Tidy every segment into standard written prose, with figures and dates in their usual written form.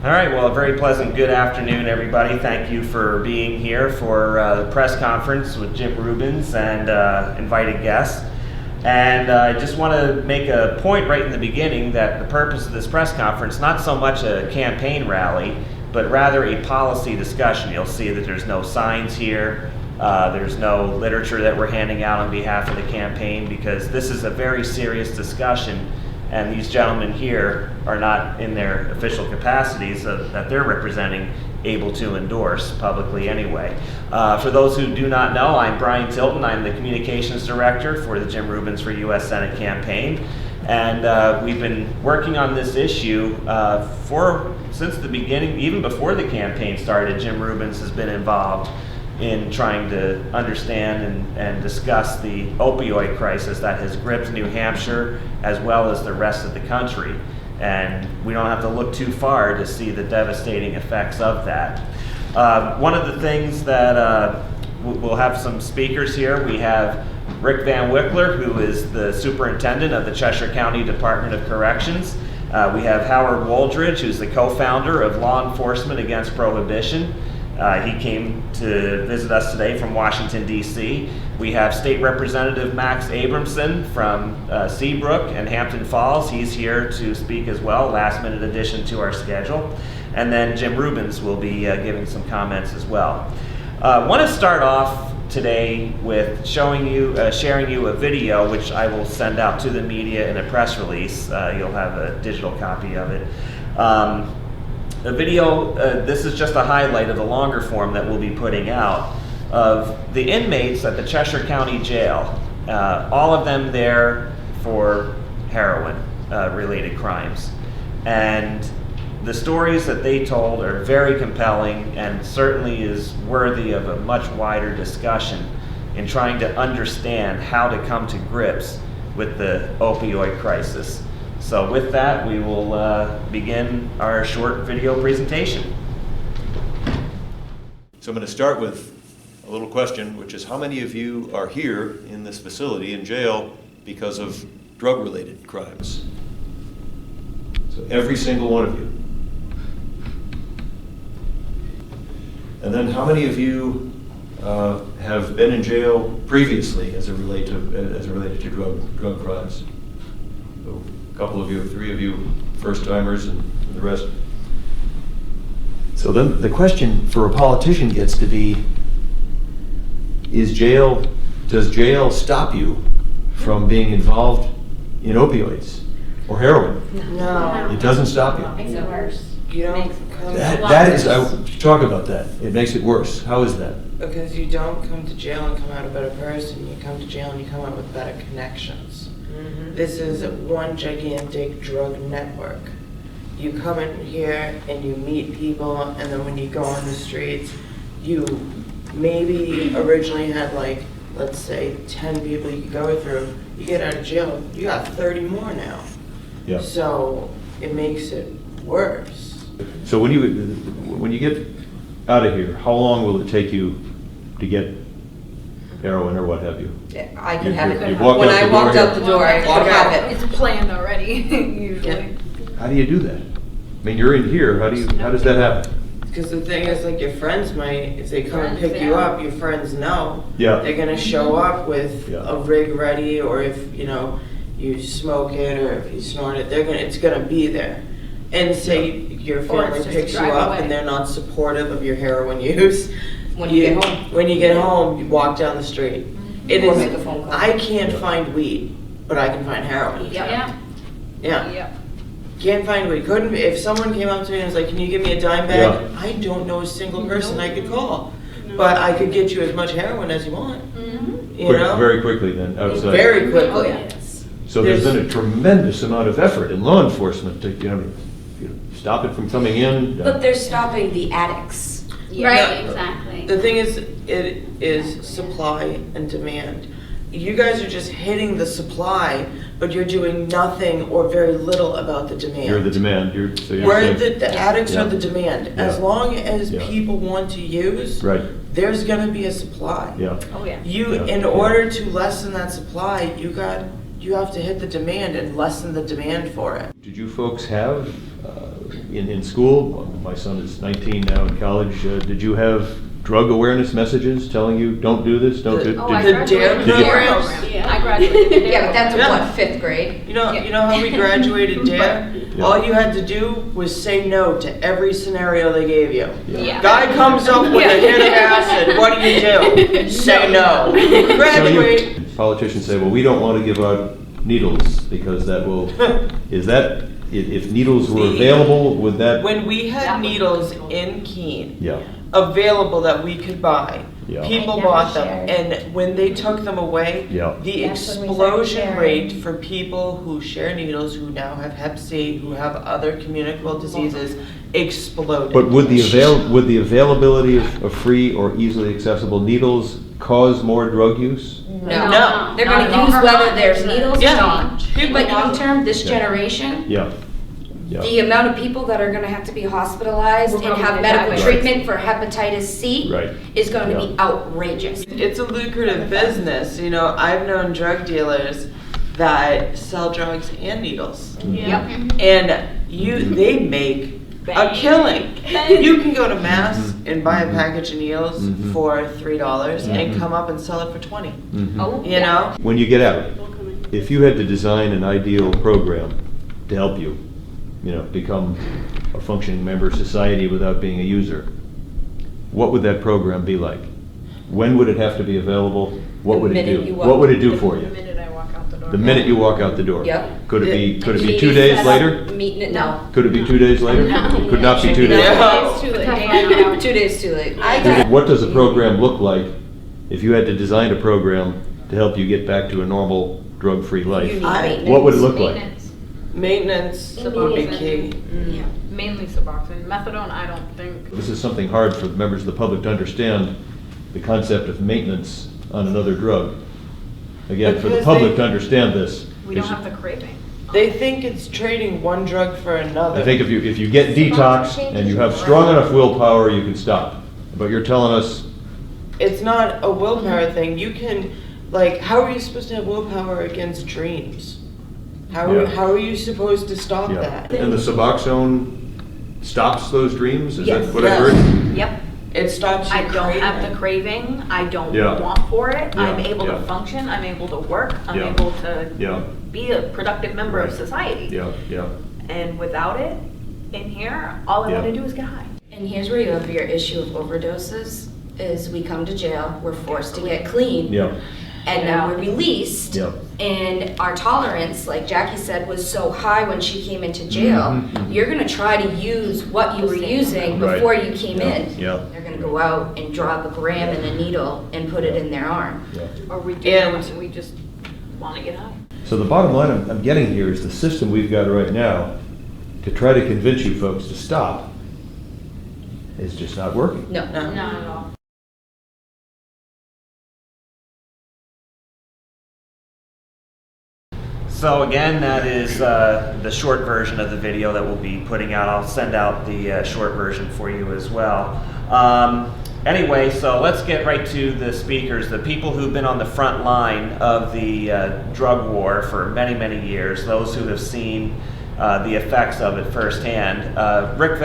All right, well, a very pleasant good afternoon, everybody. Thank you for being here for the press conference with Jim Rubens and invited guests. And I just want to make a point right in the beginning that the purpose of this press conference, not so much a campaign rally, but rather a policy discussion. You'll see that there's no signs here. There's no literature that we're handing out on behalf of the campaign, because this is a very serious discussion, and these gentlemen here are not in their official capacities that they're representing able to endorse publicly anyway. For those who do not know, I'm Brian Tilton. I'm the communications director for the Jim Rubens for U.S. Senate campaign. And we've been working on this issue since the beginning. Even before the campaign started, Jim Rubens has been involved in trying to understand and discuss the opioid crisis that has gripped New Hampshire as well as the rest of the country. And we don't have to look too far to see the devastating effects of that. One of the things that we'll have some speakers here. We have Rick Van Wickler, who is the superintendent of the Cheshire County Department of Corrections. We have Howard Wooldridge, who's the co-founder of Law Enforcement Against Prohibition. He came to visit us today from Washington, D.C. We have State Representative Max Abramson from Seabrook and Hampton Falls. He's here to speak as well, last minute addition to our schedule. And then Jim Rubens will be giving some comments as well. I want to start off today with sharing you a video, which I will send out to the media in a press release. You'll have a digital copy of it. The video, this is just a highlight of the longer form that we'll be putting out of the inmates at the Cheshire County Jail, all of them there for heroin related crimes. And the stories that they told are very compelling and certainly is worthy of a much wider discussion in trying to understand how to come to grips with the opioid crisis. So with that, we will begin our short video presentation. So I'm going to start with a little question, which is how many of you are here in this facility in jail because of drug-related crimes? So every single one of you. And then how many of you have been in jail previously as it related to drug crimes? So a couple of you, 3 of you, first-timers, and the rest. So then the question for a politician gets to be, does jail stop you from being involved in opioids or heroin? No. It doesn't stop you. It makes it worse. You don't Talk about that. It makes it worse. How is that? Because you don't come to jail and come out a better person. You come to jail and you come out with better connections. Mm-hmm. This is one gigantic drug network. You come in here and you meet people, and then when you go on the streets, you maybe originally had, like, let's say 10 people you could go through. You get out of jail, you got 30 more now. Yeah. So it makes it worse. So when you get out of here, how long will it take you to get heroin or what have you? I can have it. When I walked out the door, I could have it. It's planned already, usually. How do you do that? I mean, you're in here. How does that happen? Because the thing is, like, your friends might, if they come and pick you up, your friends know. Yeah. They're gonna show up with Yeah. a rig ready, or if, you smoke it, or if you snort it, it's gonna be there. And say your family just picks you drive up away. and they're not supportive of your heroin use. When you get home. When you get home, you walk down the street. It Or is, make a phone call. I can't find weed, but I can find heroin. Yeah. Yeah. Can't find weed. Couldn't, if someone came up to me and was like, can you give me a dime bag? I don't know a single person I could call. But I could get you as much heroin as you want. Mm-hmm. You know? Very quickly then, outside. Very quickly. Oh, yes. So there's been a tremendous amount of effort in law enforcement to stop it from coming in. But they're stopping the addicts. Right, exactly. The thing is, it is supply and demand. You guys are just hitting the supply, but you're doing nothing or very little about the demand. You're the demand. Where the addicts are the demand. Yeah. As long as Yeah. people want to use, Right. there's going to be a supply. Yeah. Oh, yeah. In order to lessen that supply, you have to hit the demand and lessen the demand for it. Did you folks have in school, my son is 19 now in college, did you have drug awareness messages telling you, don't do this, don't do? Oh, did- I The graduated DARE the DARE programs? program. Yeah. I graduated the DARE Yeah, but that's program. what, 5th grade? You know how we graduated DARE? Yeah. All you had to do was say no to every scenario they gave you. Yeah. Guy comes up with a hit of acid, what do? Say no. Graduate. Politicians say, well, we don't want to give out needles because that will, is that, if needles were available, would that? When we That had was needles cool. in Keene, Yeah, available that we could buy, Yeah. people They never bought them. shared. And when they took them away, Yeah. the That's when we started explosion sharing. rate for people who share needles, who now have Hep C, who have other communicable diseases, exploded. but would the availability of free or easily accessible needles cause more drug use? No. They're Not gonna at all. use whether there's needles or Yeah. not. People But long know. term, this Yeah. generation, Yeah, yeah. the amount of people that are gonna have to be hospitalized We're and probably have gonna medical die. treatment for hepatitis C Right. is going to Yeah. be outrageous. It's a lucrative business, you know, I've known drug dealers that sell drugs and needles. Yep. And they make a Bang. killing. Bang. You can go to Mass Mhm. and buy a Mhm. package of needles Mhm. for $3 and Mhm. come up and sell it for 20, Mhm. Oh, you know? When you get out, if you had to design an ideal program to help you, become a functioning member of society without being a user, what would that program be like? When would it have to be available? What The would it minute do? you walk- What would it do for The you? minute I walk out the door. The minute you walk out the door? Yep. Could it be Meeting 2 days set later? up, Meeting it, no. Could it be 2 days later? No. Could not be 2 days No. later? It's too late. 2 days too late. What does a program look like if you had to design a program to help you get back to a normal drug-free You life? need I- maintenance. What would it look like? Maintenance. Maintenance would be key. Yeah. Mainly Suboxone. Methadone, I don't think. This is something hard for members of the public to understand, the concept of maintenance on another drug. Again, for the Because public they- to understand this. We don't is- have the craving. They think it's trading one drug for another. I think if you get detox and you have strong enough willpower, you can stop. But you're telling us, It's not a willpower thing. You can, how are you supposed to have willpower against dreams? Yeah. How are you supposed to stop yeah. that? And the Suboxone stops those dreams? Is that Yes. what I Yes. heard? Yep. It stops you I don't have the craving. craving. I don't Yeah. want for it. I'm Yeah, able to yeah. function. I'm able to work. I'm Yeah. able to Yeah, be a productive member of Right. society. yeah, yeah. And without it, in here, all I Yeah. want to do is get high. And here's where you have your issue of overdoses, is we come to jail, we're forced to get clean. Yeah, And then we're released. Yeah. And our tolerance, like Jackie said, was so high when she came into jail. Mhm, mhm. You're gonna try to use what you were using Right. before you came Yeah, in. yeah. They're gonna go out and drop a gram in a needle and put it in their arm. yeah. Or we do And- and we just want to get high. So the bottom line I'm getting here is the system we've got right now to try to convince you folks to stop is just not working. No. No. Not at all. So again, that is the short version of the video that we'll be putting out. I'll send out the short version for you as well. Anyway, so let's get right to the speakers, the people who've been on the front line of the drug war for many, many years, those who have seen the effects of it firsthand. Rick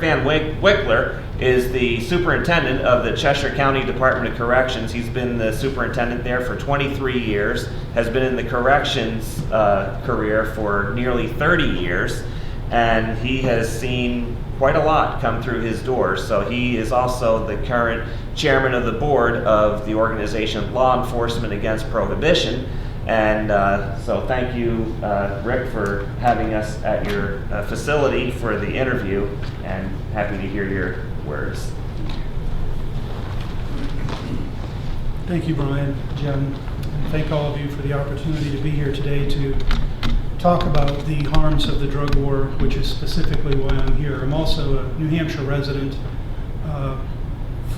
Van Wicker is the superintendent of the Cheshire County Department of Corrections. He's been the superintendent there for 23 years, has been in the corrections career for nearly 30 years, and he has seen quite a lot come through his doors. So he is also the current chairman of the board of the organization Law Enforcement Against Prohibition. And so thank you, Rick, for having us at your facility for the interview, and happy to hear your words. Thank you, Brian, Jim, and thank all of you for the opportunity to be here today to talk about the harms of the drug war, which is specifically why I'm here. I'm also a New Hampshire resident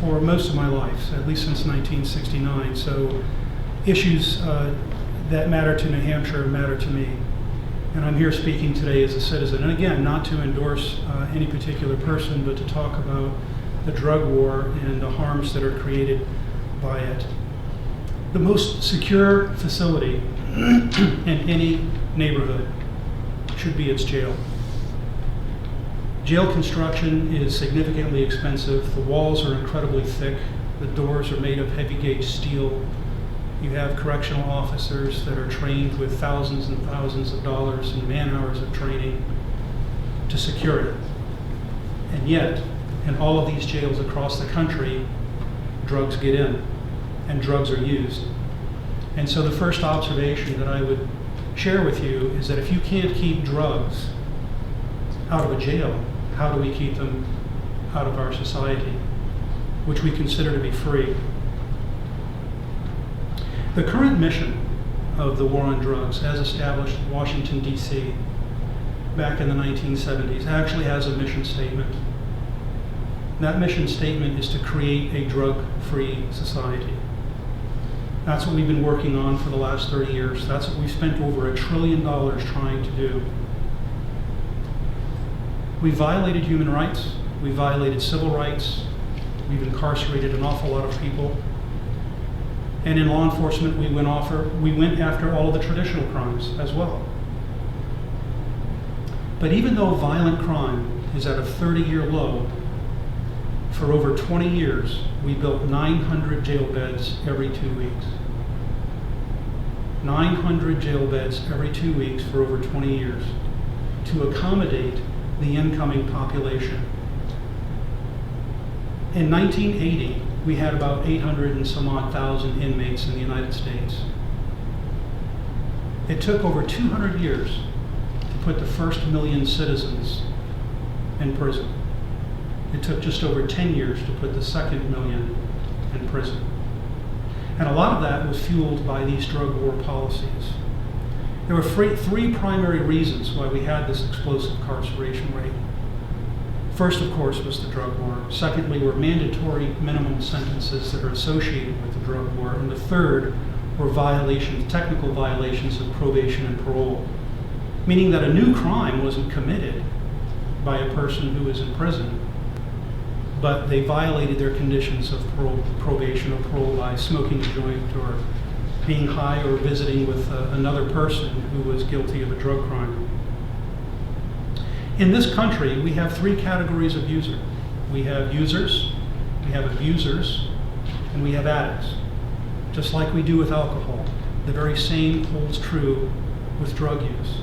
for most of my life, at least since 1969, so issues that matter to New Hampshire matter to me. And I'm here speaking today as a citizen. And again, not to endorse any particular person, but to talk about the drug war and the harms that are created by it. The most secure facility in any neighborhood should be its jail. Jail construction is significantly expensive. The walls are incredibly thick. The doors are made of heavy gauge steel. You have correctional officers that are trained with thousands and thousands of dollars and man hours of training to secure it. And yet, in all of these jails across the country, drugs get in and drugs are used. And so the first observation that I would share with you is that if you can't keep drugs out of a jail, how do we keep them out of our society, which we consider to be free? The current mission of the war on drugs, as established in Washington, D.C. back in the 1970s, actually has a mission statement. That mission statement is to create a drug-free society. That's what we've been working on for the last 30 years. That's what we've spent over $1 trillion trying to do. We violated human rights. We violated civil rights. We've incarcerated an awful lot of people. And in law enforcement, we went after all of the traditional crimes as well. But even though violent crime is at a 30-year low, for over 20 years, we built 900 jail beds every 2 weeks. 900 jail beds every 2 weeks for over 20 years to accommodate the incoming population. In 1980, we had about 800 and some odd thousand inmates in the United States. It took over 200 years to put the first 1 million citizens in prison. It took just over 10 years to put the second 1 million in prison. And a lot of that was fueled by these drug war policies. There were three primary reasons why we had this explosive incarceration rate. First, of course, was the drug war. Secondly, were mandatory minimum sentences that are associated with the drug war. And the third were technical violations of probation and parole, meaning that a new crime wasn't committed by a person who was in prison, but they violated their conditions of probation or parole by smoking a joint or being high or visiting with another person who was guilty of a drug crime. In this country, we have 3 categories of user. We have users, we have abusers, and we have addicts. Just like we do with alcohol, the very same holds true with drug use.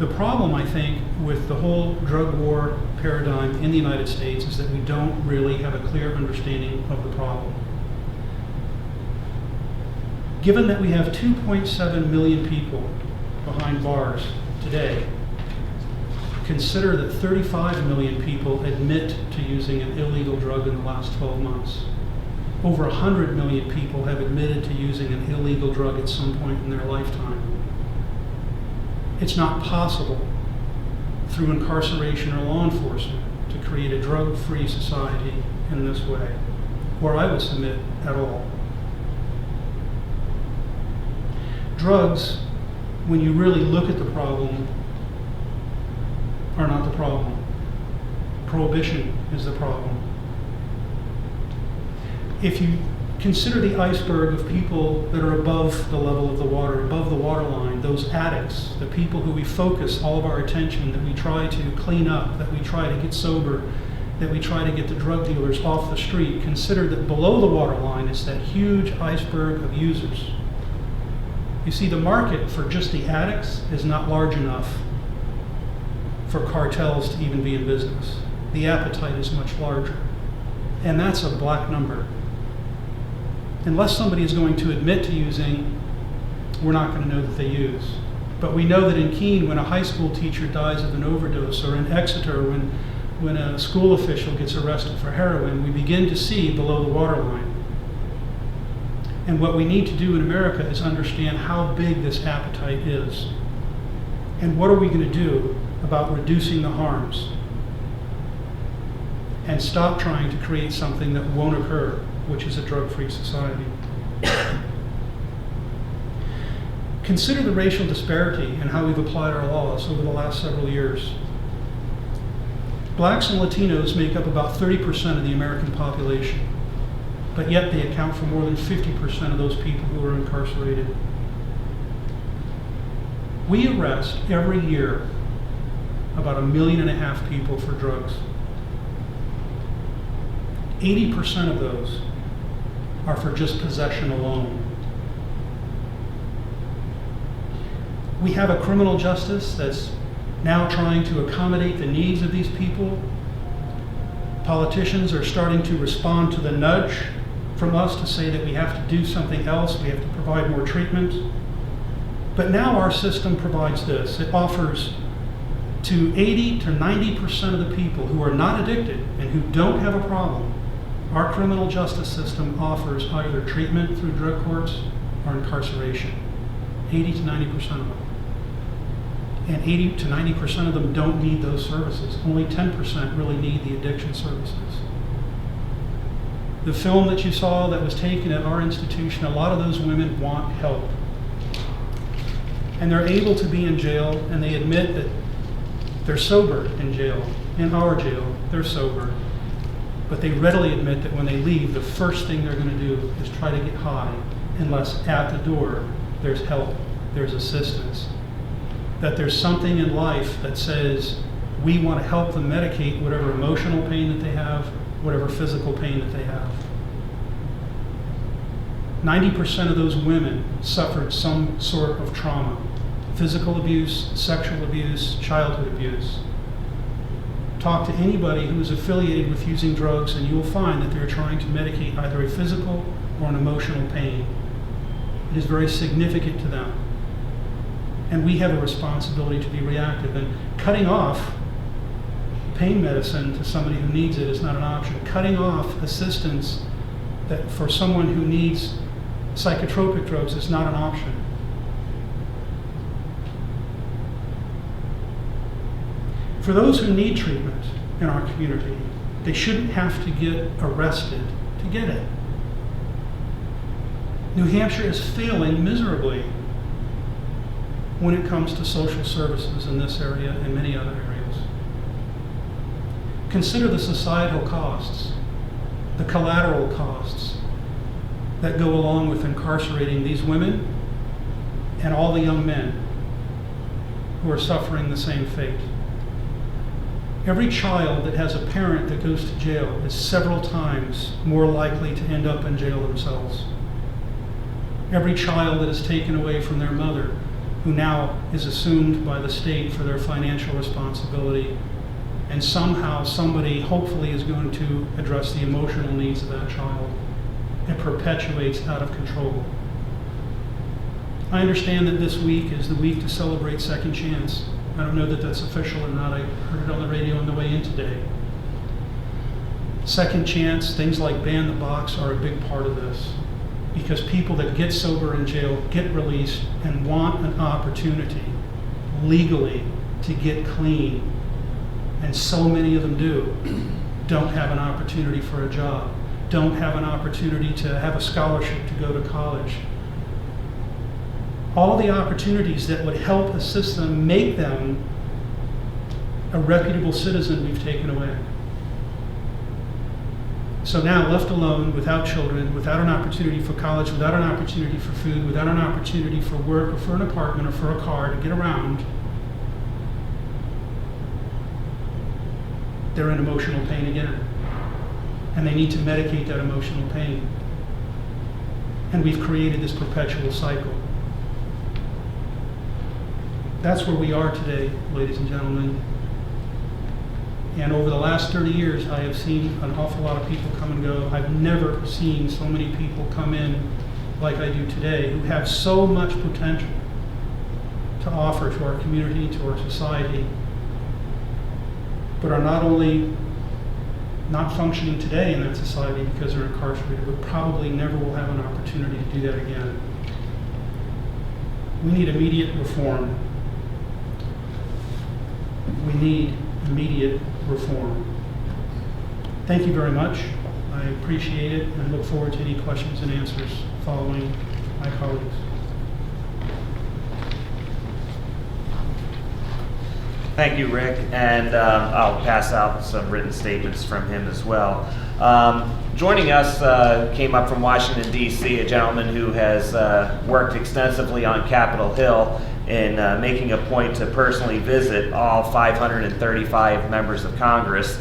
The problem, I think, with the whole drug war paradigm in the United States is that we don't really have a clear understanding of the problem. Given that we have 2.7 million people behind bars today, consider that 35 million people admit to using an illegal drug in the last 12 months. Over 100 million people have admitted to using an illegal drug at some point in their lifetime. It's not possible through incarceration or law enforcement to create a drug-free society in this way, or I would submit at all. Drugs, when you really look at the problem, are not the problem. Prohibition is the problem. If you consider the iceberg of people that are above the level of the water, above the waterline, those addicts, the people who we focus all of our attention, that we try to clean up, that we try to get sober, that we try to get the drug dealers off the street, consider that below the waterline is that huge iceberg of users. You see, the market for just the addicts is not large enough for cartels to even be in business. The appetite is much larger. And that's a black number. Unless somebody is going to admit to using, we're not going to know that they use. But we know that in Keene, when a high school teacher dies of an overdose, or in Exeter, when a school official gets arrested for heroin, we begin to see below the waterline. And what we need to do in America is understand how big this appetite is. And what are we going to do about reducing the harms? And stop trying to create something that won't occur, which is a drug-free society. Consider the racial disparity and how we've applied our laws over the last several years. Blacks and Latinos make up about 30% of the American population, but yet they account for more than 50% of those people who are incarcerated. We arrest every year about 1.5 million people for drugs. 80% of those are for just possession alone. We have a criminal justice that's now trying to accommodate the needs of these people. Politicians are starting to respond to the nudge from us to say that we have to do something else, we have to provide more treatment. But now our system provides this. It offers to 80 to 90% of the people who are not addicted and who don't have a problem. Our criminal justice system offers either treatment through drug courts or incarceration. 80 to 90% of them. And 80 to 90% of them don't need those services. Only 10% really need the addiction services. The film that you saw that was taken at our institution, a lot of those women want help. And they're able to be in jail, and they admit that they're sober in jail. In our jail, they're sober. But they readily admit that when they leave, the first thing they're going to do is try to get high, unless at the door there's help, there's assistance. That there's something in life that says we want to help them medicate whatever emotional pain that they have, whatever physical pain that they have. 90% of those women suffered some sort of trauma. Physical abuse, sexual abuse, childhood abuse. Talk to anybody who is affiliated with using drugs and you will find that they're trying to medicate either a physical or an emotional pain. It is very significant to them. And we have a responsibility to be reactive. And cutting off pain medicine to somebody who needs it is not an option. Cutting off assistance that for someone who needs psychotropic drugs is not an option. For those who need treatment in our community, they shouldn't have to get arrested to get it. New Hampshire is failing miserably when it comes to social services in this area and many other areas. Consider the societal costs, the collateral costs that go along with incarcerating these women and all the young men who are suffering the same fate. Every child that has a parent that goes to jail is several times more likely to end up in jail themselves. Every child that is taken away from their mother, who now is assumed by the state for their financial responsibility, and somehow somebody hopefully is going to address the emotional needs of that child. It perpetuates out of control. I understand that this week is the week to celebrate Second Chance. I don't know that that's official or not. I heard it on the radio on the way in today. Second Chance, things like Ban the Box are a big part of this. Because people that get sober in jail get released and want an opportunity legally to get clean. And so many of them don't have an opportunity for a job, don't have an opportunity to have a scholarship to go to college. All the opportunities that would help assist them, make them a reputable citizen, we've taken away. So now, left alone, without children, without an opportunity for college, without an opportunity for food, without an opportunity for work or for an apartment or for a car to get around, they're in emotional pain again. And they need to medicate that emotional pain. And we've created this perpetual cycle. That's where we are today, ladies and gentlemen. And over the last 30 years, I have seen an awful lot of people come and go. I've never seen so many people come in like I do today who have so much potential to offer to our community, to our society, but are not only not functioning today in that society because they're incarcerated, but probably never will have an opportunity to do that again. We need immediate reform. We need immediate reform. Thank you very much. I appreciate it and look forward to any questions and answers following my colleagues. Thank you, Rick, and I'll pass out some written statements from him as well. Joining us came up from Washington, D.C., a gentleman who has worked extensively on Capitol Hill in making a point to personally visit all 535 members of Congress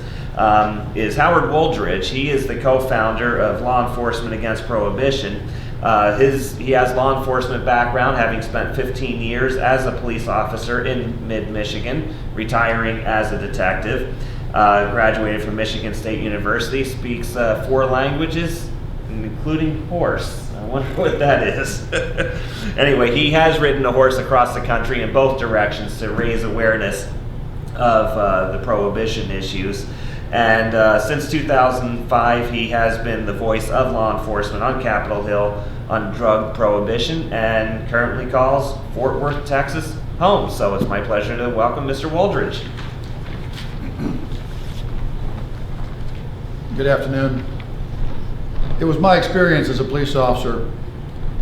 is Howard Wooldridge. He is the co-founder of Law Enforcement Against Prohibition. He has law enforcement background, having spent 15 years as a police officer in mid-Michigan, retiring as a detective. Graduated from Michigan State University, speaks 4 languages, including horse. I wonder what that is. Anyway, he has ridden a horse across the country in both directions to raise awareness of the prohibition issues. And since 2005, he has been the voice of law enforcement on Capitol Hill on drug prohibition and currently calls Fort Worth, Texas home. So it's my pleasure to welcome Mr. Wooldridge. Good afternoon. It was my experience as a police officer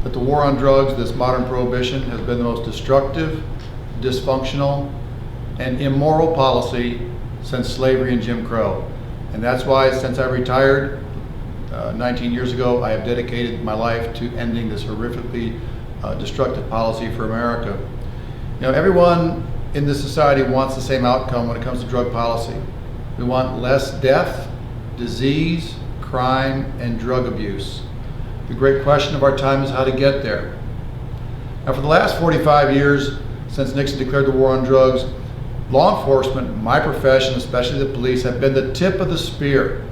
that the war on drugs, this modern prohibition, has been the most destructive, dysfunctional, and immoral policy since slavery and Jim Crow. And that's why, since I retired 19 years ago, I have dedicated my life to ending this horrifically destructive policy for America. You know, everyone in this society wants the same outcome when it comes to drug policy. We want less death, disease, crime, and drug abuse. The great question of our time is how to get there. Now, for the last 45 years, since Nixon declared the war on drugs, law enforcement, my profession, especially the police, have been the tip of the spear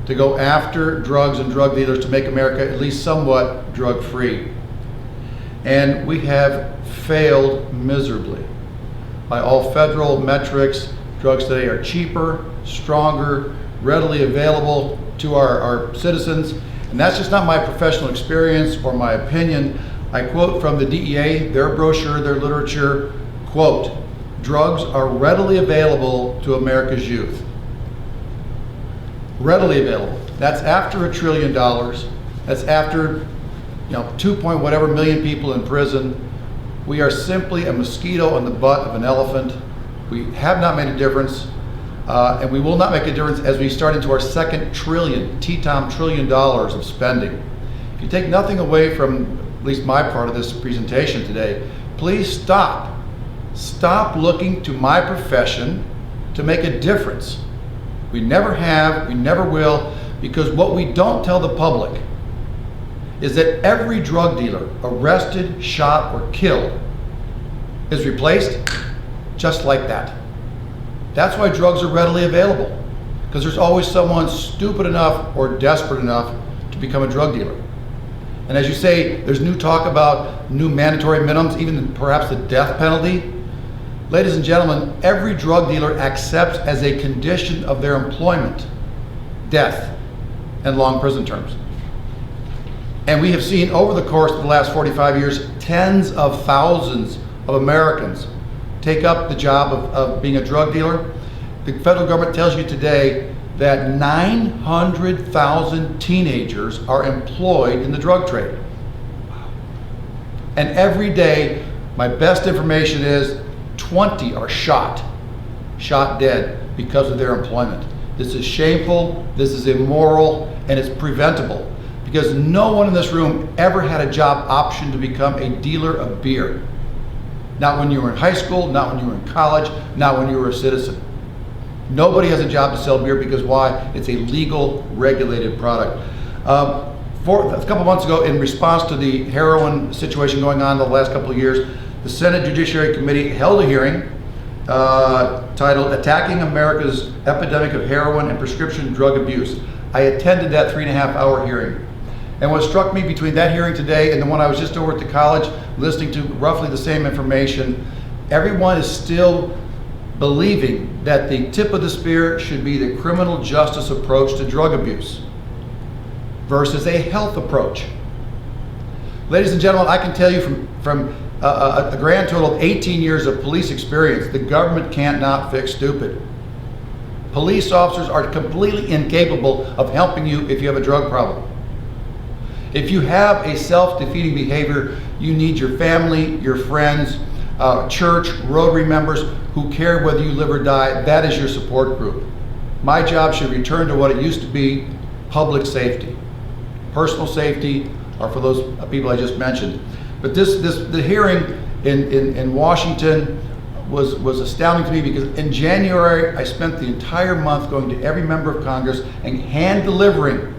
to go after drugs and drug dealers to make America at least somewhat drug-free. And we have failed miserably. By all federal metrics, drugs today are cheaper, stronger, readily available to our citizens. And that's just not my professional experience or my opinion. I quote from the DEA, their brochure, their literature, quote, "Drugs are readily available to America's youth." Readily available. That's after $1 trillion. That's after, 2 point whatever million people in prison. We are simply a mosquito on the butt of an elephant. We have not made a difference, and we will not make a difference as we start into our second trillion, T-Tom trillion dollars of spending. If you take nothing away from at least my part of this presentation today, please stop. Stop looking to my profession to make a difference. We never have, we never will, because what we don't tell the public is that every drug dealer arrested, shot, or killed is replaced just like that. That's why drugs are readily available, because there's always someone stupid enough or desperate enough to become a drug dealer. And as you say, there's new talk about new mandatory minimums, even perhaps the death penalty. Ladies and gentlemen, every drug dealer accepts as a condition of their employment death and long prison terms. And we have seen over the course of the last 45 years, tens of thousands of Americans take up the job of being a drug dealer. The federal government tells you today that 900,000 teenagers are employed in the drug trade. And every day, my best information is 20 are shot dead because of their employment. This is shameful, this is immoral, and it's preventable, because no one in this room ever had a job option to become a dealer of beer. Not when you were in high school, not when you were in college, not when you were a citizen. Nobody has a job to sell beer because why? It's a legal, regulated product. A couple months ago, in response to the heroin situation going on the last couple of years, the Senate Judiciary Committee held a hearing titled Attacking America's Epidemic of Heroin and Prescription Drug Abuse. I attended that 3.5-hour hearing. And what struck me between that hearing today and the one I was just over at the college listening to roughly the same information, everyone is still believing that the tip of the spear should be the criminal justice approach to drug abuse versus a health approach. Ladies and gentlemen, I can tell you from a grand total of 18 years of police experience, the government can't not fix stupid. Police officers are completely incapable of helping you if you have a drug problem. If you have a self-defeating behavior, you need your family, your friends, church, Rotary members who care whether you live or die. That is your support group. My job should return to what it used to be, public safety. Personal safety are for those people I just mentioned. But the hearing in Washington was astounding to me, because in January, I spent the entire month going to every member of Congress and hand delivering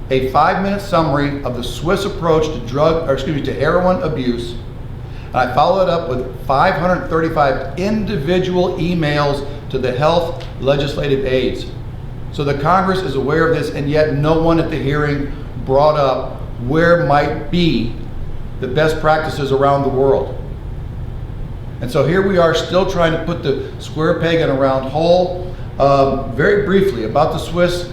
a 5-minute summary of the Swiss approach to heroin abuse. And I followed it up with 535 individual emails to the health legislative aides. So the Congress is aware of this, and yet no one at the hearing brought up where might be the best practices around the world. And so here we are, still trying to put the square peg in a round hole. Very briefly about the Swiss,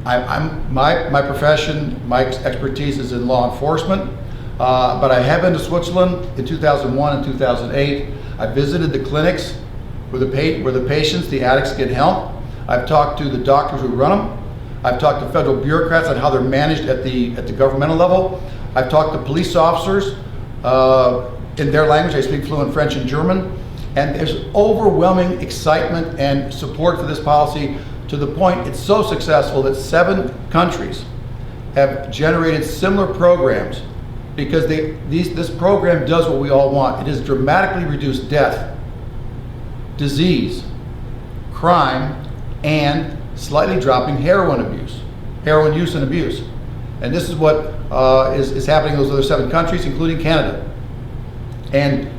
my profession, my expertise is in law enforcement, but I have been to Switzerland in 2001 and 2008. I visited the clinics where the patients, the addicts, get help. I've talked to the doctors who run them. I've talked to federal bureaucrats on how they're managed at the governmental level. I've talked to police officers in their language. I speak fluent French and German. And there's overwhelming excitement and support for this policy, to the point it's so successful that 7 countries have generated similar programs, because this program does what we all want. It has dramatically reduced death, disease, crime, and slightly dropping heroin use and abuse. And this is what is happening in those other 7 countries, including Canada. And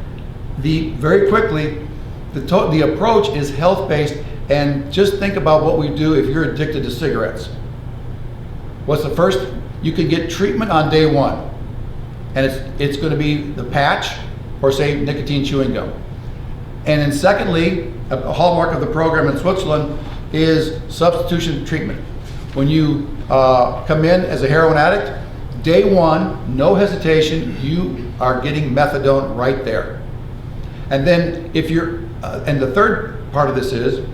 very quickly, the approach is health-based, and just think about what we do if you're addicted to cigarettes. What's the first? You can get treatment on day 1, and it's going to be the patch, or say nicotine chewing gum. And then secondly, a hallmark of the program in Switzerland is substitution treatment. When you come in as a heroin addict, day 1, no hesitation, you are getting methadone right there. And then if you're, and the third part of this is,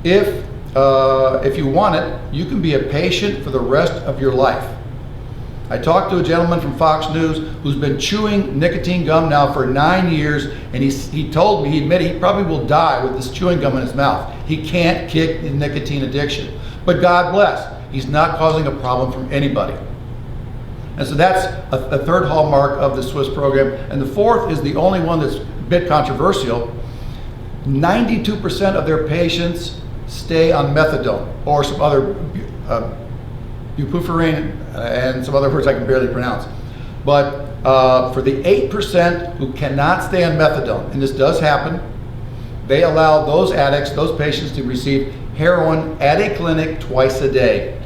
if you want it, you can be a patient for the rest of your life. I talked to a gentleman from Fox News who's been chewing nicotine gum now for 9 years, and he told me, he admitted he probably will die with this chewing gum in his mouth. He can't kick the nicotine addiction. But God bless, he's not causing a problem from anybody. And so that's a third hallmark of the Swiss program. And the fourth is the only one that's a bit controversial. 92% of their patients stay on methadone or some other buprenorphine and some other words I can barely pronounce. But for the 8% who cannot stay on methadone, and this does happen, they allow those addicts, those patients, to receive heroin at a clinic twice a day.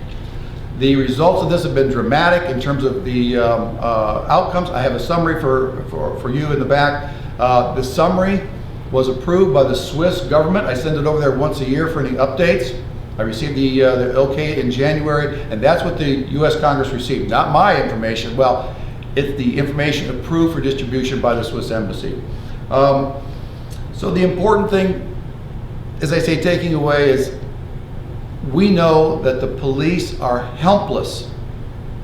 The results of this have been dramatic in terms of the outcomes. I have a summary for you in the back. The summary was approved by the Swiss government. I send it over there once a year for any updates. I received the okay in January, and that's what the U.S. Congress received. Not my information. Well, it's the information approved for distribution by the Swiss Embassy. So the important thing, as I say, taking away is, we know that the police are helpless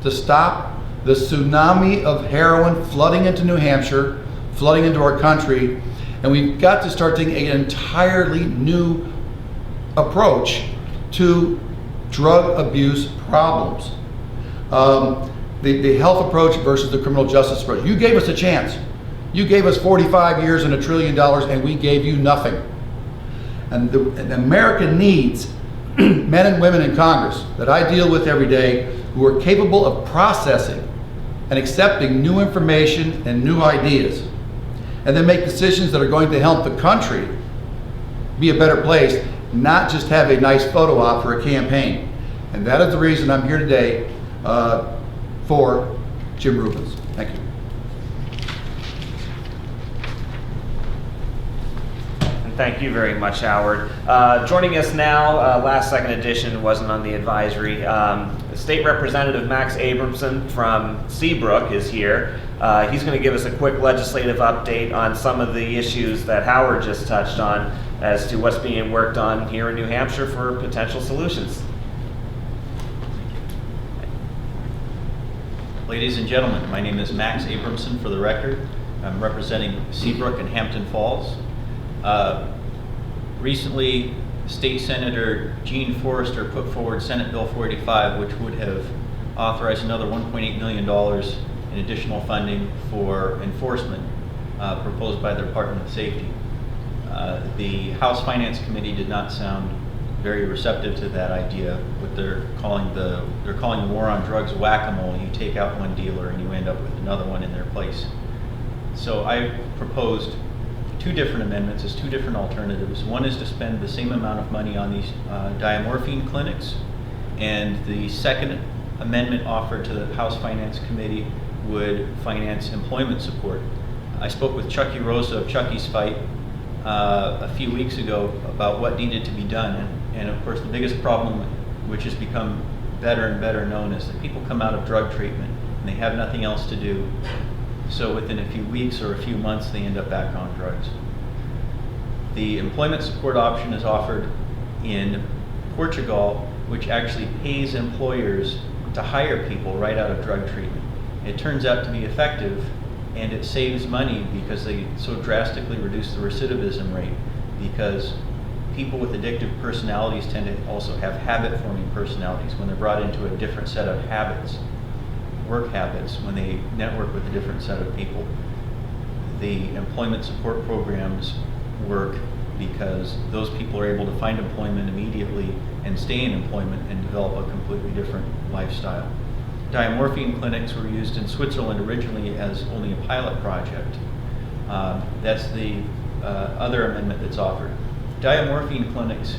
to stop the tsunami of heroin flooding into New Hampshire, flooding into our country, and we've got to start taking an entirely new approach to drug abuse problems. The health approach versus the criminal justice approach. You gave us a chance. You gave us 45 years and $1 trillion, and we gave you nothing. And America needs men and women in Congress that I deal with every day who are capable of processing and accepting new information and new ideas, and then make decisions that are going to help the country be a better place, not just have a nice photo op for a campaign. And that is the reason I'm here today for Jim Rubens. Thank you. Thank you very much, Howard. Joining us now, last second edition wasn't on the advisory. State Representative Max Abramson from Seabrook is here. He's going to give us a quick legislative update on some of the issues that Howard just touched on as to what's being worked on here in New Hampshire for potential solutions. Ladies and gentlemen, my name is Max Abramson for the record. I'm representing Seabrook and Hampton Falls. Recently, State Senator Gene Forrester put forward Senate Bill 485, which would have authorized another $1.8 million in additional funding for enforcement proposed by the Department of Safety. The House Finance Committee did not sound very receptive to that idea. What they're calling the war on drugs whack-a-mole. You take out one dealer and you end up with another one in their place. So I proposed two different amendments as two different alternatives. One is to spend the same amount of money on these diamorphine clinics, and the second amendment offered to the House Finance Committee would finance employment support. I spoke with Chucky Rosa of Chucky's Fight a few weeks ago about what needed to be done, and of course the biggest problem, which has become better and better known, is that people come out of drug treatment and they have nothing else to do. So within a few weeks or a few months, they end up back on drugs. The employment support option is offered in Portugal, which actually pays employers to hire people right out of drug treatment. It turns out to be effective, and it saves money because they so drastically reduce the recidivism rate, because people with addictive personalities tend to also have habit-forming personalities when they're brought into a different set of habits. Work habits, when they network with a different set of people. The employment support programs work because those people are able to find employment immediately and stay in employment and develop a completely different lifestyle. Diamorphine clinics were used in Switzerland originally as only a pilot project. That's the other amendment that's offered. Diamorphine clinics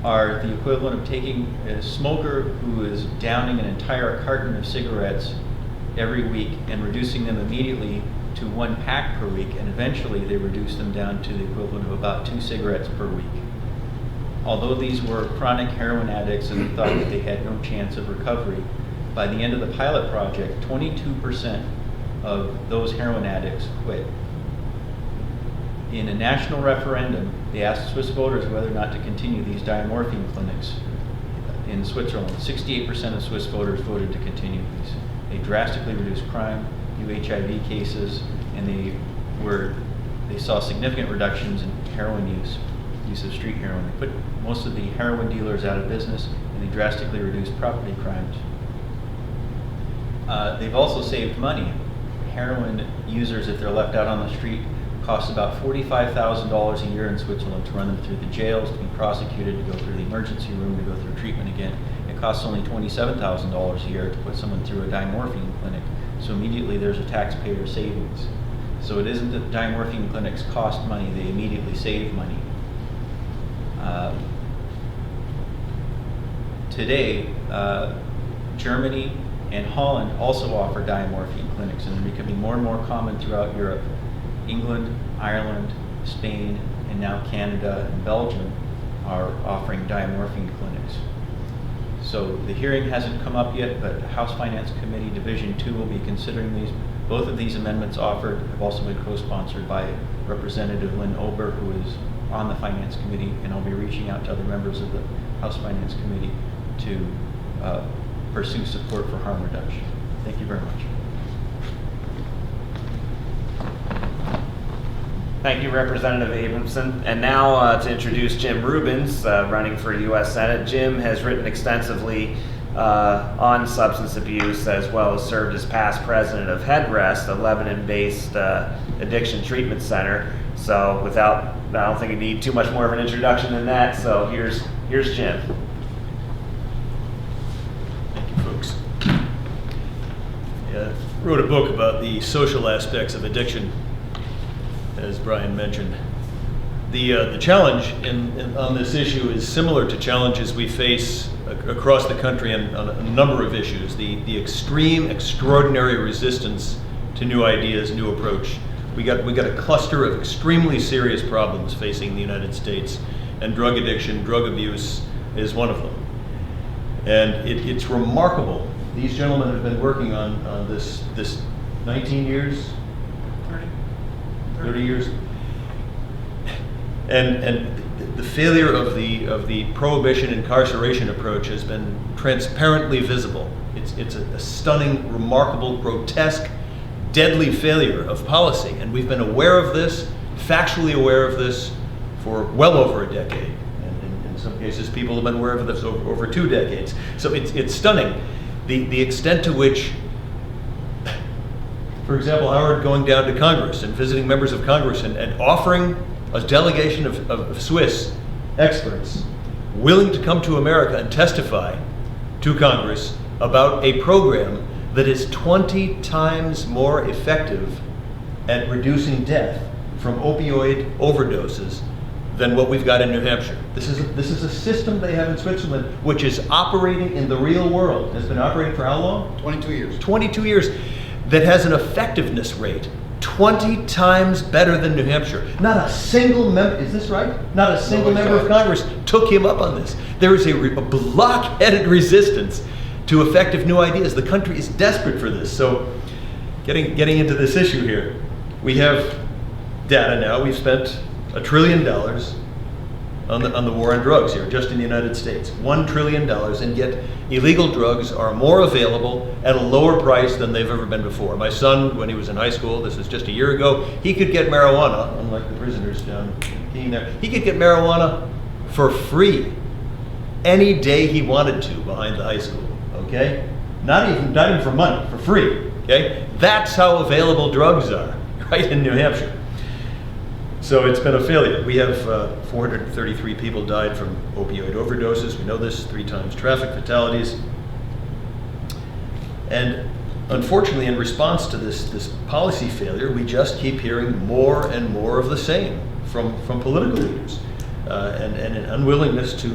are the equivalent of taking a smoker who is downing an entire carton of cigarettes every week and reducing them immediately to 1 pack per week, and eventually they reduce them down to the equivalent of about 2 cigarettes per week. Although these were chronic heroin addicts and they thought that they had no chance of recovery, by the end of the pilot project, 22% of those heroin addicts quit. In a national referendum, they asked Swiss voters whether or not to continue these diamorphine clinics in Switzerland. 68% of Swiss voters voted to continue these. They drastically reduced crime, new HIV cases, and they saw significant reductions in heroin use of street heroin. They put most of the heroin dealers out of business, and they drastically reduced property crimes. They've also saved money. Heroin users, if they're left out on the street, costs about $45,000 a year in Switzerland to run them through the jails, to be prosecuted, to go through the emergency room, to go through treatment again. It costs only $27,000 a year to put someone through a diamorphine clinic. So immediately there's a taxpayer savings. So it isn't that diamorphine clinics cost money, they immediately save money. Today, Germany and Holland also offer diamorphine clinics, and they're becoming more and more common throughout Europe. England, Ireland, Spain, and now Canada and Belgium are offering diamorphine clinics. So the hearing hasn't come up yet, but House Finance Committee Division 2 will be considering these. Both of these amendments offered have also been co-sponsored by Representative Lynn Ober, who is on the Finance Committee, and I'll be reaching out to other members of the House Finance Committee to pursue support for harm reduction. Thank you very much. Thank you, Representative Abramson. And now to introduce Jim Rubens, running for U.S. Senate. Jim has written extensively on substance abuse, as well as served as past president of Headrest, a Lebanon-based addiction treatment center. So I don't think you need too much more of an introduction than that. So here's Jim. Thank you, folks. Yeah, I wrote a book about the social aspects of addiction, as Brian mentioned. The challenge on this issue is similar to challenges we face across the country on a number of issues. The extreme, extraordinary resistance to new ideas, new approach. We got a cluster of extremely serious problems facing the United States, and drug addiction, drug abuse is one of them. And it's remarkable. These gentlemen have been working on this 19 years, 30 years. And the failure of the prohibition incarceration approach has been transparently visible. It's a stunning, remarkable, grotesque, deadly failure of policy, and we've been aware of this, factually aware of this, for well over a decade. And in some cases, people have been aware of this over 2 decades. So it's stunning, the extent to which For example, Howard going down to Congress and visiting members of Congress and offering a delegation of Swiss experts willing to come to America and testify to Congress about a program that is 20 times more effective at reducing death from opioid overdoses than what we've got in New Hampshire. This is a system they have in Switzerland which is operating in the real world. Has been operating for how long? 22 years. 22 years. That has an effectiveness rate 20 times better than New Hampshire. Not a single member, is this right? Not a single member of Congress took him up on this. There is a block-headed resistance to effective new ideas. The country is desperate for this. So getting into this issue here, we have data now. We've spent $1 trillion on the war on drugs here, just in the United States. $1 trillion, and yet illegal drugs are more available at a lower price than they've ever been before. My son, when he was in high school, this was just a year ago, he could get marijuana, unlike the prisoners down there, he could get marijuana for free any day he wanted to behind the high school, okay? Not even for money, for free, okay? That's how available drugs are, right, in New Hampshire. So it's been a failure. We have 433 people died from opioid overdoses. We know this, 3 times traffic fatalities. And unfortunately, in response to this policy failure, we just keep hearing more and more of the same from political leaders, and an unwillingness to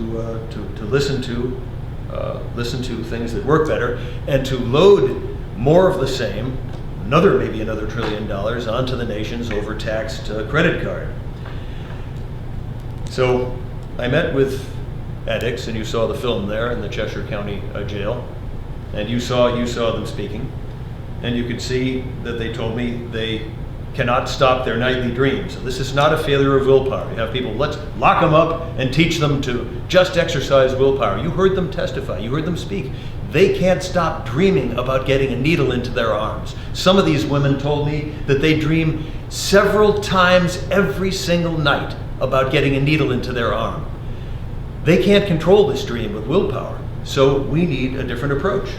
listen to things that work better, and to load more of the same, maybe another $1 trillion onto the nation's overtaxed credit card. So I met with addicts, and you saw the film there in the Cheshire County jail, and you saw them speaking, and you could see that they told me they cannot stop their nightly dreams. So this is not a failure of willpower. You have people, let's lock them up and teach them to just exercise willpower. You heard them testify, you heard them speak. They can't stop dreaming about getting a needle into their arms. Some of these women told me that they dream several times every single night about getting a needle into their arm. They can't control this dream with willpower, so we need a different approach.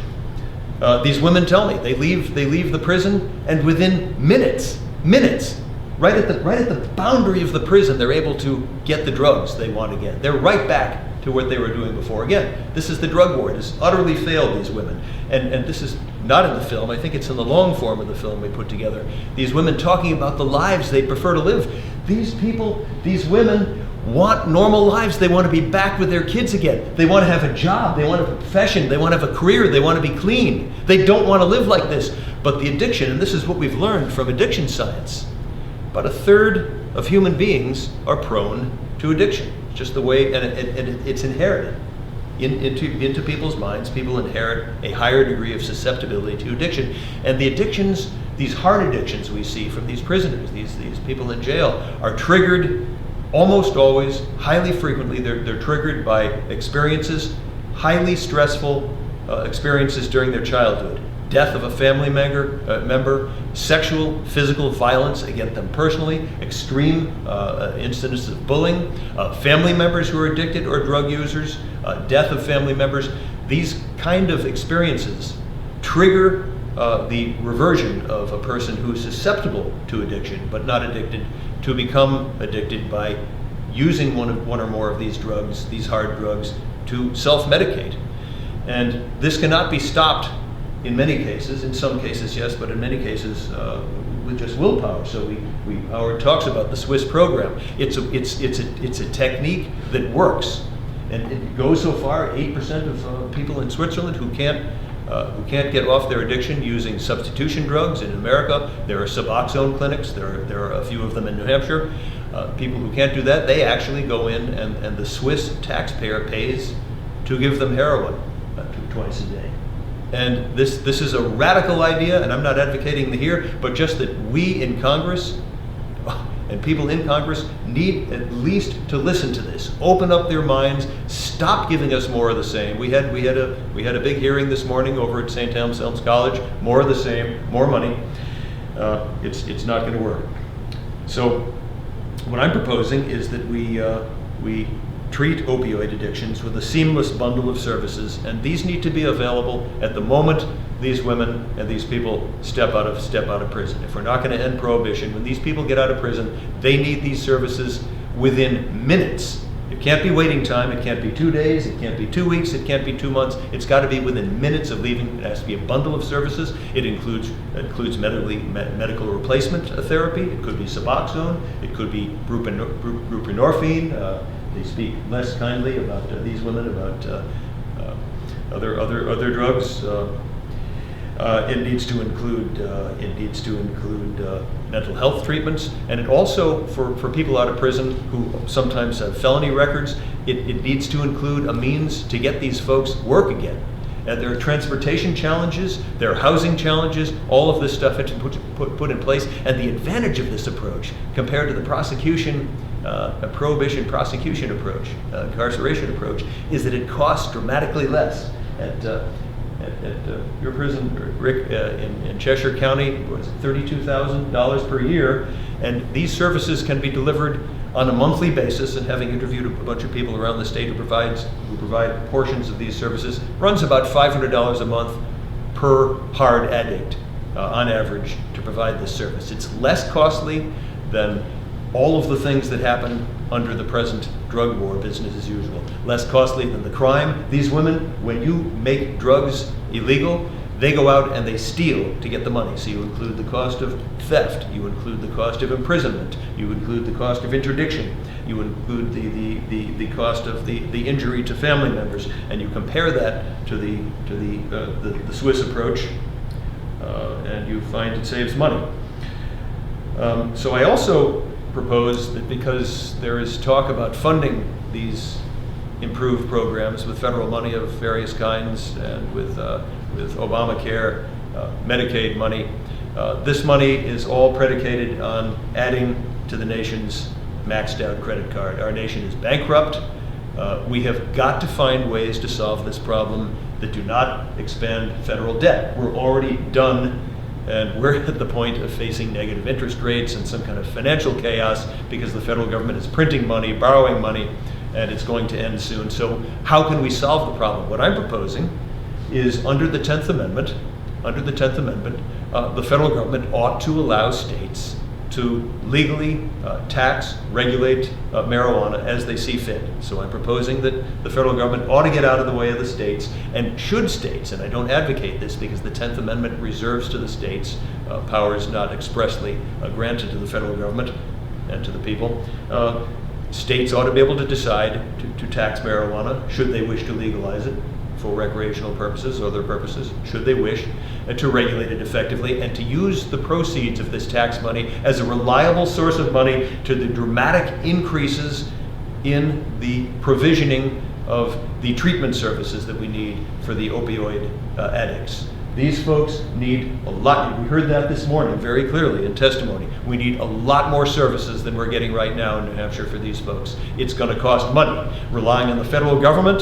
These women tell me they leave the prison, and within minutes, right at the boundary of the prison, they're able to get the drugs they want again. They're right back to what they were doing before. Again, this is the drug war. It has utterly failed these women. And this is not in the film. I think it's in the long form of the film we put together. These women talking about the lives they prefer to live. These women want normal lives. They want to be back with their kids again. They want to have a job. They want a profession. They want to have a career. They want to be clean. They don't want to live like this. But the addiction, and this is what we've learned from addiction science, about 1/3 of human beings are prone to addiction. Just the way, and it's inherited into people's minds. People inherit a higher degree of susceptibility to addiction. And the addictions, these hard addictions we see from these prisoners, these people in jail, are triggered almost always, highly frequently, they're triggered by experiences, highly stressful experiences during their childhood. Death of a family member, sexual, physical violence against them personally, extreme incidents of bullying, family members who are addicted or drug users, death of family members. These kind of experiences trigger the reversion of a person who is susceptible to addiction but not addicted to become addicted by using one or more of these drugs, these hard drugs, to self-medicate. And this cannot be stopped in many cases, in some cases yes, but in many cases with just willpower. So Howard talks about the Swiss program. It's a technique that works, and it goes so far. 8% of people in Switzerland who can't get off their addiction using substitution drugs. In America, there are Suboxone clinics. There are a few of them in New Hampshire. People who can't do that, they actually go in, and the Swiss taxpayer pays to give them heroin twice a day. And this is a radical idea, and I'm not advocating here, but just that we in Congress and people in Congress need at least to listen to this, open up their minds, stop giving us more of the same. We had a big hearing this morning over at St. Anselm's College. More of the same, more money. It's not going to work. So what I'm proposing is that we treat opioid addictions with a seamless bundle of services, and these need to be available at the moment these women and these people step out of prison. If we're not going to end prohibition, when these people get out of prison, they need these services within minutes. It can't be waiting time. It can't be 2 days. It can't be 2 weeks. It can't be 2 months. It's got to be within minutes of leaving. It has to be a bundle of services. It includes medical replacement therapy. It could be Suboxone. It could be buprenorphine. They speak less kindly about these women, about other drugs. It needs to include mental health treatments, and it also, for people out of prison who sometimes have felony records, it needs to include a means to get these folks work again. There are transportation challenges, there are housing challenges, all of this stuff has to be put in place. And the advantage of this approach compared to the prosecution, prohibition prosecution approach, incarceration approach, is that it costs dramatically less. At your prison, Rick, in Cheshire County, was $32,000 per year, and these services can be delivered on a monthly basis. And having interviewed a bunch of people around the state who provide portions of these services, runs about $500 a month per hard addict on average to provide this service. It's less costly than all of the things that happen under the present drug war, business as usual. Less costly than the crime. These women, when you make drugs illegal, they go out and they steal to get the money. So you include the cost of theft, you include the cost of imprisonment, you include the cost of interdiction, you include the cost of the injury to family members, and you compare that to the Swiss approach, and you find it saves money. So I also propose that, because there is talk about funding these improved programs with federal money of various kinds, and with Obamacare, Medicaid money, this money is all predicated on adding to the nation's maxed out credit card. Our nation is bankrupt. We have got to find ways to solve this problem that do not expand federal debt. We're already done, and we're at the point of facing negative interest rates and some kind of financial chaos because the federal government is printing money, borrowing money, and it's going to end soon. So how can we solve the problem? What I'm proposing is, under the 10th Amendment, the federal government ought to allow states to legally tax, regulate marijuana as they see fit. So I'm proposing that the federal government ought to get out of the way of the states, and should states, and I don't advocate this because the 10th Amendment reserves to the states powers not expressly granted to the federal government and to the people, states ought to be able to decide to tax marijuana should they wish to legalize it for recreational purposes or other purposes, should they wish, to regulate it effectively, and to use the proceeds of this tax money as a reliable source of money to the dramatic increases in the provisioning of the treatment services that we need for the opioid addicts. These folks need a lot. We heard that this morning very clearly in testimony. We need a lot more services than we're getting right now in New Hampshire for these folks. It's going to cost money. Relying on the federal government,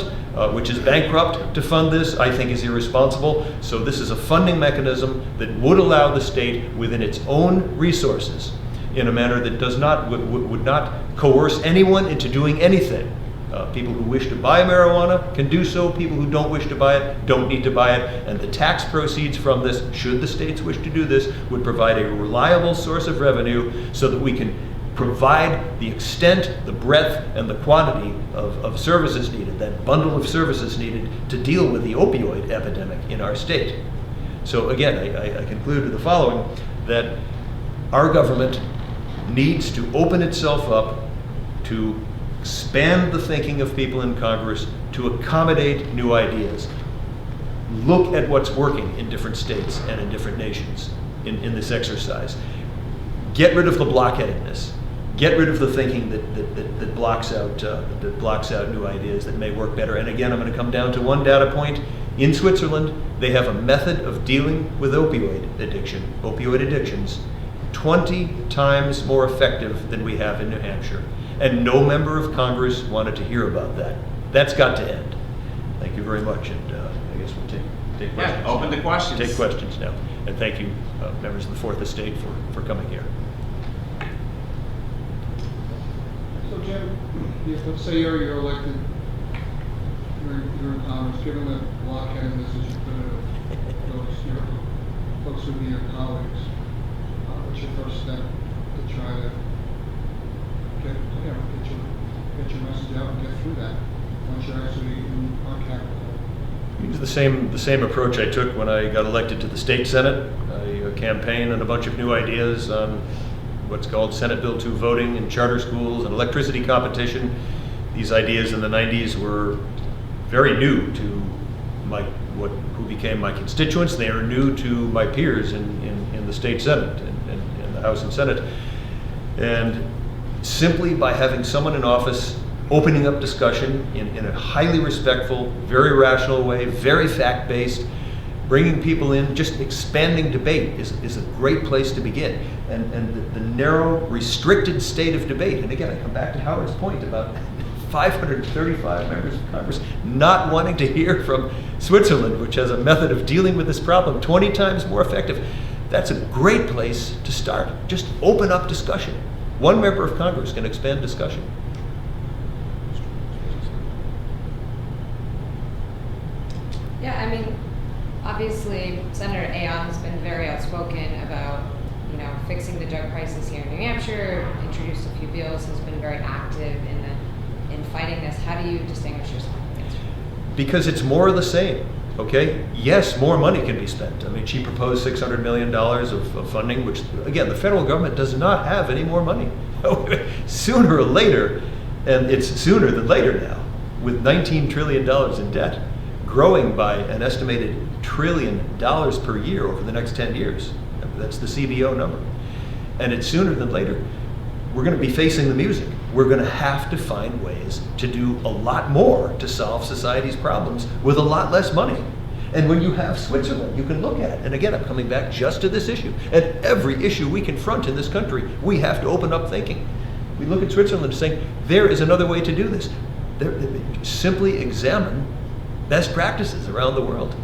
which is bankrupt, to fund this, I think is irresponsible. So this is a funding mechanism that would allow the state, within its own resources, in a manner that would not coerce anyone into doing anything. People who wish to buy marijuana can do so. People who don't wish to buy it don't need to buy it. And the tax proceeds from this, should the states wish to do this, would provide a reliable source of revenue so that we can provide the extent, the breadth, and the quantity of services needed, that bundle of services needed to deal with the opioid epidemic in our state. So again, I conclude with the following, that our government needs to open itself up to expand the thinking of people in Congress to accommodate new ideas. Look at what's working in different states and in different nations in this exercise. Get rid of the blockheadedness. Get rid of the thinking that blocks out new ideas that may work better. And again, I'm going to come down to one data point. In Switzerland, they have a method of dealing with opioid addictions, 20 times more effective than we have in New Hampshire. And no member of Congress wanted to hear about that. That's got to end. Thank you very much, and I guess we'll take questions. Yeah, open the questions. Take questions now. And thank you, members of the Fourth Estate, for coming here. So Jim, let's say you're elected your comments, given the blockheadedness, as you put it, of your folks who be your colleagues, what's your first step to try to get your message out and get through that once you're actually in our capital? Use the same approach I took when I got elected to the state senate. I campaigned on a bunch of new ideas on what's called Senate Bill 2 voting in charter schools and electricity competition. These ideas in the 90s were very new to who became my constituents. They are new to my peers in the state senate and the House and Senate. And simply by having someone in office opening up discussion in a highly respectful, very rational way, very fact-based, bringing people in, just expanding debate is a great place to begin. And the narrow, restricted state of debate, and again, I come back to Howard's point about 535 members of Congress not wanting to hear from Switzerland, which has a method of dealing with this problem 20 times more effective. That's a great place to start. Just open up discussion. One member of Congress can expand discussion. Yeah, I mean, obviously, Senator Aon has been very outspoken about, fixing the drug crisis here in New Hampshire, introduced a few bills, has been very active in fighting this. How do you distinguish yourself against her? Because it's more of the same, okay? Yes, more money can be spent. I mean, she proposed $600 million of funding, which, again, the federal government does not have any more money. Sooner or later, and it's sooner than later now, with $19 trillion in debt, growing by an estimated $1 trillion per year over the next 10 years. That's the CBO number. And it's sooner than later. We're going to be facing the music. We're going to have to find ways to do a lot more to solve society's problems with a lot less money. And when you have Switzerland, you can look at it. And again, I'm coming back just to this issue. At every issue we confront in this country, we have to open up thinking. We look at Switzerland saying, there is another way to do this. Simply examine best practices around the world.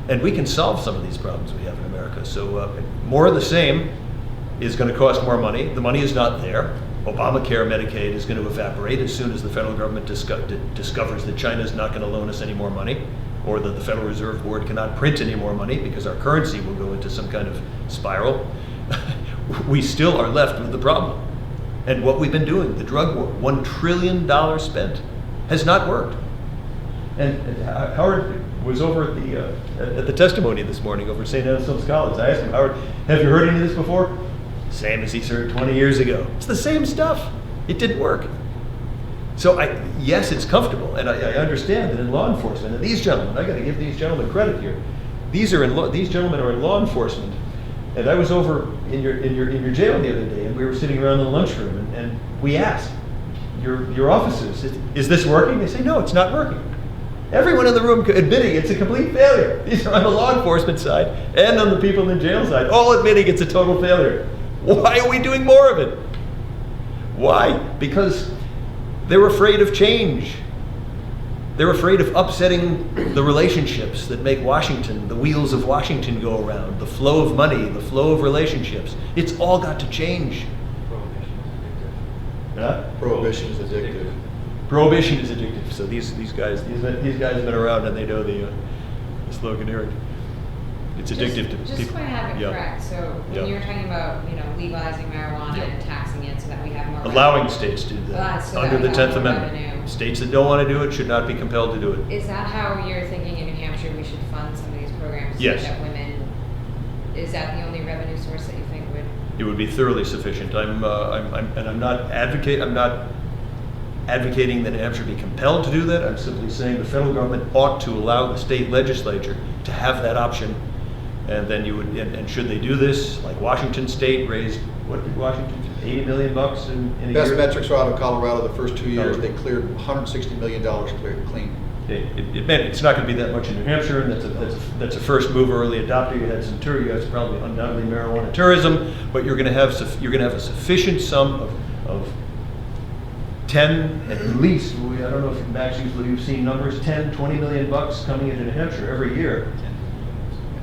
And we can solve some of these problems we have in America. So more of the same is going to cost more money. The money is not there. Obamacare, Medicaid is going to evaporate as soon as the federal government discovers that China is not going to loan us any more money, or that the Federal Reserve Board cannot print any more money because our currency will go into some kind of spiral. We still are left with the problem. And what we've been doing, the drug war, $1 trillion spent, has not worked. And Howard was over at the testimony this morning over at St. Anselm's College. I asked him, Howard, have you heard any of this before? Same as he heard 20 years ago. It's the same stuff. It didn't work. So yes, it's comfortable, and I understand that in law enforcement, and these gentlemen, I got to give these gentlemen credit here. These gentlemen are in law enforcement, and I was over in your jail the other day, and we were sitting around in the lunchroom, and we asked your officers, is this working? They say, no, it's not working. Everyone in the room admitting it's a complete failure. These are on the law enforcement side and on the people in the jail side, all admitting it's a total failure. Why are we doing more of it? Why? Because they're afraid of change. They're afraid of upsetting the relationships that make Washington, the wheels of Washington go around, the flow of money, the flow of relationships. It's all got to change. Prohibition is addictive. Prohibition is addictive. So these guys have been around and they know the sloganeering. It's addictive to people. Just so I have it correct, so when you were talking about legalizing marijuana and taxing it so that we have more allowing states to do that so under that the 10th Amendment. States that don't want to do it should not be compelled to do it. Is that how you're thinking in New Hampshire we should fund some of these programs? Yes. So that women, is that the only revenue source that you think would? It would be thoroughly sufficient. I'm not advocating that New Hampshire be compelled to do that. I'm simply saying the federal government ought to allow the state legislature to have that option. And then you would, and should they do this, like Washington State raised, what did Washington do, $80 million in a Best year? metrics are out of Colorado the first 2 years. They cleared $160 million clean. It meant it's not going to be that much in New Hampshire, and that's a first mover, early adopter. You had some you had probably undoubtedly marijuana tourism, but you're going to have a sufficient sum of 10 at least. I don't know if Max you've seen numbers, 10, 20 million bucks coming into New Hampshire every year.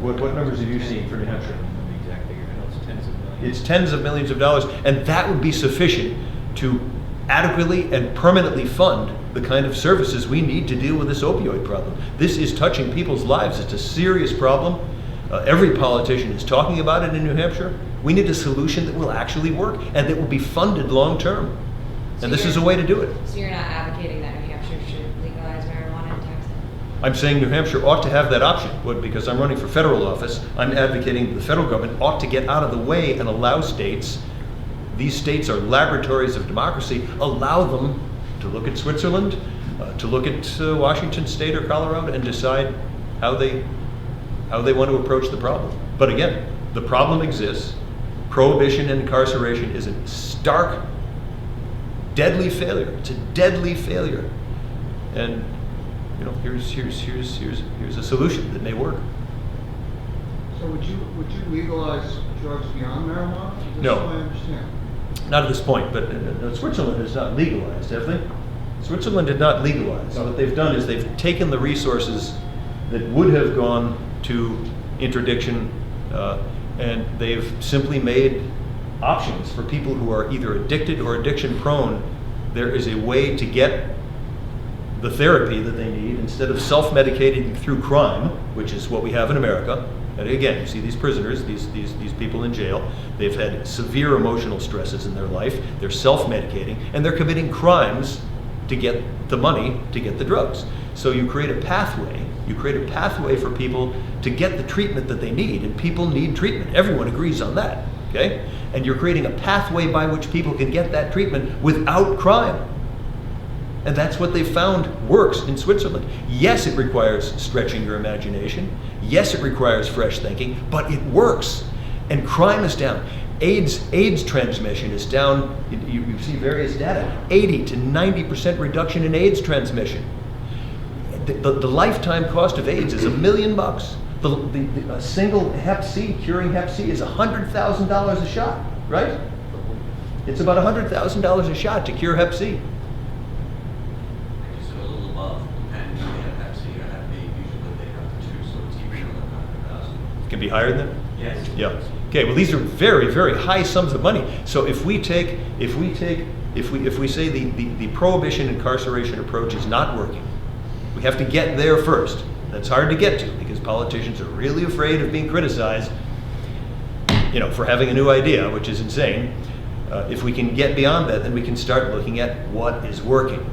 What numbers have you seen for New Hampshire? Exact figure. I know it's tens of millions. It's tens of millions of dollars, and that would be sufficient to adequately and permanently fund the kind of services we need to deal with this opioid problem. This is touching people's lives. It's a serious problem. Every politician is talking about it in New Hampshire. We need a solution that will actually work and that will be funded long term. And this is a way to do it. So you're not advocating that New Hampshire should legalize marijuana and tax it? I'm saying New Hampshire ought to have that option. Because I'm running for federal office, I'm advocating the federal government ought to get out of the way and allow states, these states are laboratories of democracy, allow them to look at Switzerland, to look at Washington State or Colorado and decide how they want to approach the problem. But again, the problem exists. Prohibition and incarceration is a stark, deadly failure. It's a deadly failure. And here's a solution that may work. So would you legalize drugs beyond marijuana? That's No. what I understand. Not at this point, but Switzerland has not legalized, have they? Switzerland did not legalize. What they've done is they've taken the resources that would have gone to interdiction, and they've simply made options for people who are either addicted or addiction prone. There is a way to get the therapy that they need instead of self-medicating through crime, which is what we have in America. And again, you see these prisoners, these people in jail, they've had severe emotional stresses in their life, they're self-medicating, and they're committing crimes to get the money to get the drugs. So you create a pathway for people to get the treatment that they need, and people need treatment. Everyone agrees on that, okay? And you're creating a pathway by which people can get that treatment without crime. And that's what they found works in Switzerland. Yes, it requires stretching your imagination. Yes, it requires fresh thinking, but it works. And crime is down. AIDS transmission is down. You see various data, 80 to 90% reduction in AIDS transmission. The lifetime cost of AIDS is $1 million. A single Hep C, curing Hep C, is $100,000 a shot, right? It's about $100,000 a shot to cure Hep C. So a little above, and you have Hep C or Hep B, usually they have the two, so it's even than 100,000. It can be higher than that? Yes. Yeah. Okay, well, these are very, very high sums of money. So if we say the prohibition incarceration approach is not working, we have to get there first. That's hard to get to because politicians are really afraid of being criticized, for having a new idea, which is insane. If we can get beyond that, then we can start looking at what is working.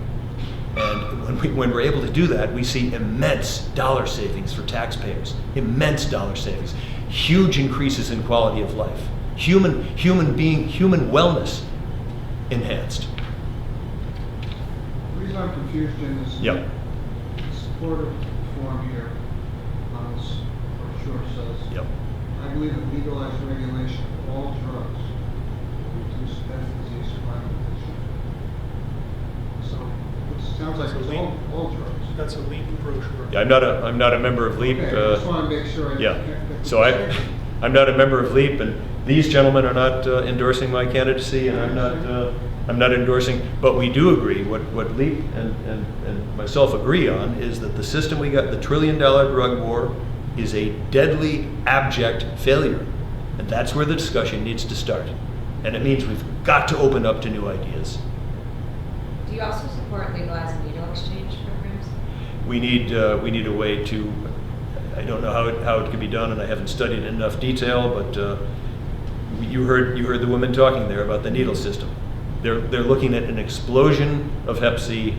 And when we're able to do that, we see immense dollar savings for taxpayers, immense dollar savings, huge increases in quality of life, human wellness enhanced. The reason I'm confused, Jim, is Yep. the supportive form here on this brochure says, Yep. I believe that legalized regulation of all drugs will reduce death, disease, crime, and addiction. So it sounds like it's all drugs. That's a LEAP brochure. Yeah, I'm not a member of LEAP. Okay, I just want to make sure. So I'm not a member of LEAP, and these gentlemen are not endorsing my candidacy, and I'm not endorsing. But we do agree. What LEAP and myself agree on is that the system we got, the $1 trillion drug war, is a deadly, abject failure, and that's where the discussion needs to start. And it means we've got to open up to new ideas. Do you also support legalizing needle exchange programs? We need a way to. I don't know how it can be done, and I haven't studied in enough detail. But you heard the women talking there about the needle system. They're looking at an explosion of Hep C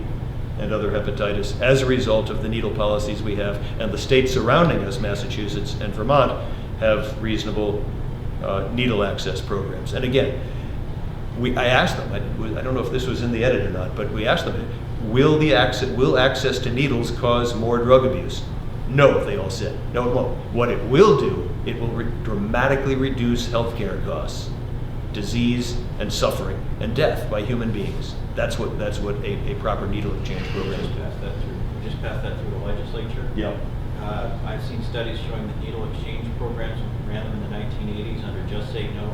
and other hepatitis as a result of the needle policies we have, and the states surrounding us, Massachusetts and Vermont, have reasonable needle access programs. And again, I asked them. I don't know if this was in the edit or not, but we asked them, will access to needles cause more drug abuse? No, they all said. No, it won't. What it will do, it will dramatically reduce healthcare costs, disease and suffering and death by human beings. That's what a proper needle exchange program is. Just passed that through the legislature. Yeah. I've seen studies showing that needle exchange programs ran them in the 1980s under Just Say No.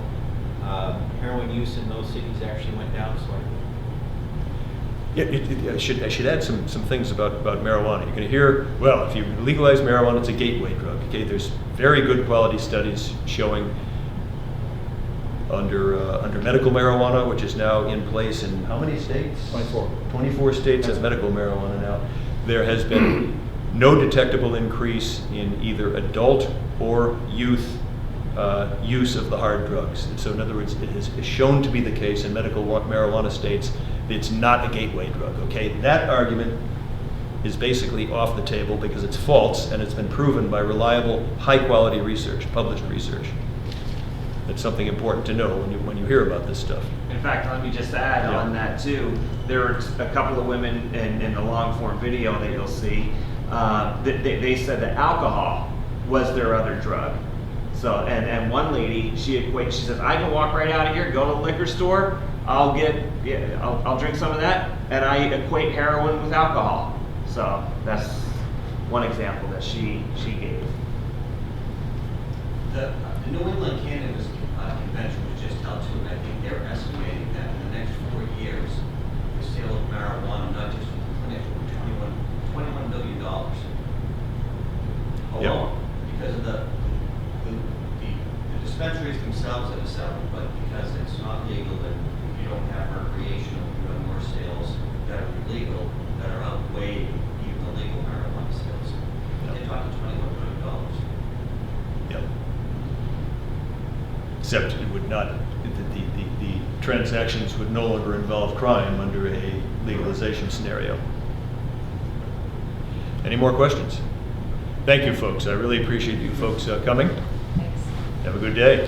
Heroin use in those cities actually went down slightly. Yeah, I should add some things about marijuana. You're going to hear, well, if you legalize marijuana, it's a gateway drug. Okay, there's very good quality studies showing under medical marijuana, which is now in place in how many states? 24. 24 states have medical marijuana now. There has been no detectable increase in either adult or youth use of the hard drugs. And so in other words, it is shown to be the case in medical marijuana states that it's not a gateway drug, okay? That argument is basically off the table because it's false and it's been proven by reliable, high-quality research, published research. That's something important to know when you hear about this stuff. In fact, let me just add on that too. There were a couple of women in the long-form video that you'll see. They said that alcohol was their other drug. So, and one lady, she says, I can walk right out of here, go to the liquor store, I'll drink some of that, and I equate heroin with alcohol. So that's one example that she gave. The New England Cannabis Convention was just held too, and I think they're estimating that in the next 4 years, the sale of marijuana, not just from clinics, will be $21 billion alone. Because of the dispensaries themselves that are selling, but because it's not legal, and you don't have recreational, you have more sales that are illegal, that are outweigh even the legal marijuana sales. They're talking $21 billion. Yep. Except it would not, the transactions would no longer involve crime under a legalization scenario. Any more questions? Thank you, folks. I really appreciate you folks coming. Thanks. Have a good day.